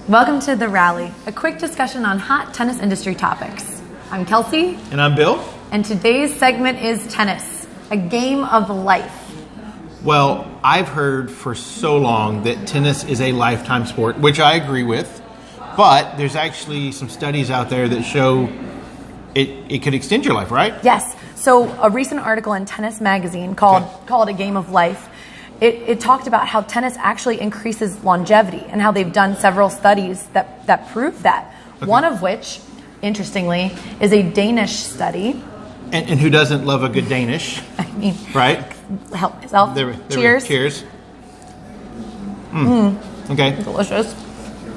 Welcome to The Rally, a quick discussion on hot tennis industry topics. I'm Kelsey. And I'm Bill. And today's segment is tennis, a game of life. Well, I've heard for so long that tennis is a lifetime sport, which I agree with. But there's actually some studies out there that show it could extend your life, right? Yes. So a recent article in Tennis Magazine called A Game of Life, it talked about how tennis actually increases longevity and how they've done several studies that prove that. Okay. One of which, interestingly, is a Danish study. And who doesn't love a good Danish? I mean, right? Help myself. Cheers. Cheers. Okay. Delicious.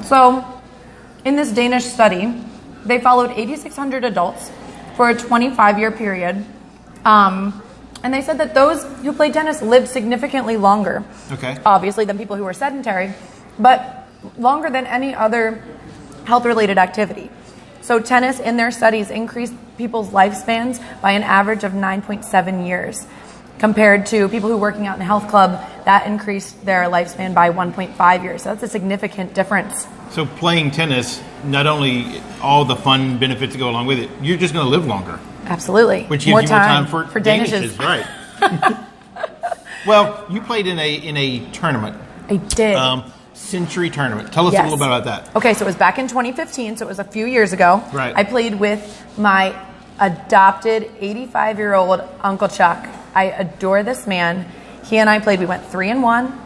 So, in this Danish study, they followed 8,600 adults for a 25-year period. And they said that those who played tennis lived significantly longer, obviously, than people who were sedentary, but longer than any other health-related activity. So tennis, in their studies, increased people's lifespans by an average of 9.7 years, compared to people who were working out in a health club, that increased their lifespan by 1.5 years. So that's a significant difference. So playing tennis, not only all the fun benefits that go along with it, you're just going to live longer. Absolutely. Which gives you more time for Danishes. Right. Well, you played in a tournament. I did. Century tournament. Tell us a little bit about that. Okay, so it was back in 2015, so it was a few years ago. Right. I played with my adopted 85-year-old Uncle Chuck. I adore this man. He and I played. We went 3-1.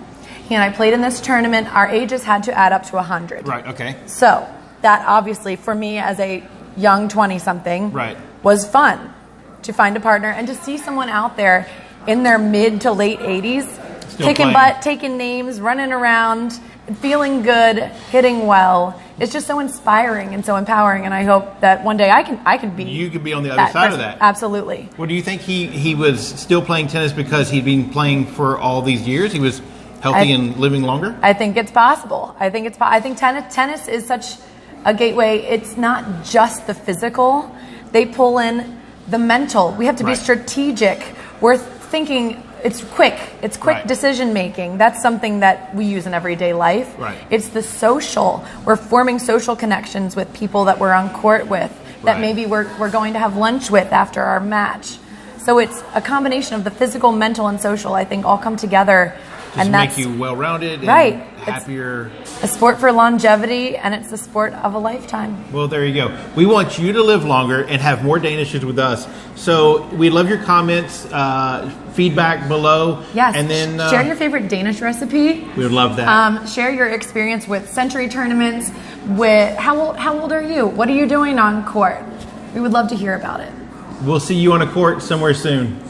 He and I played in this tournament. Our ages had to add up to 100. Right, okay. So that obviously, for me as a young 20-something, was fun to find a partner and to see someone out there in their mid to late 80s, kicking butt, taking names, running around, feeling good, hitting well. It's just so inspiring and so empowering, and I hope that one day I can be. You could be on the other side of that. Absolutely. Well, do you think he was still playing tennis because he'd been playing for all these years? He was healthy and living longer? I think it's possible. I think tennis is such a gateway. It's not just the physical. They pull in the mental. We have to be strategic. We're thinking. It's quick decision making. That's something that we use in everyday life. Right. It's the social. We're forming social connections with people that we're on court with, that maybe we're going to have lunch with after our match. So it's a combination of the physical, mental, and social, I think, all come together. And that's make you well-rounded and happier. It's a sport for longevity, and it's the sport of a lifetime. Well, there you go. We want you to live longer and have more Danishes with us. So we love your comments, feedback below. Yes. And then share your favorite Danish recipe. We would love that. Share your experience with century tournaments. With how old are you? What are you doing on court? We would love to hear about it. We'll see you on a court somewhere soon.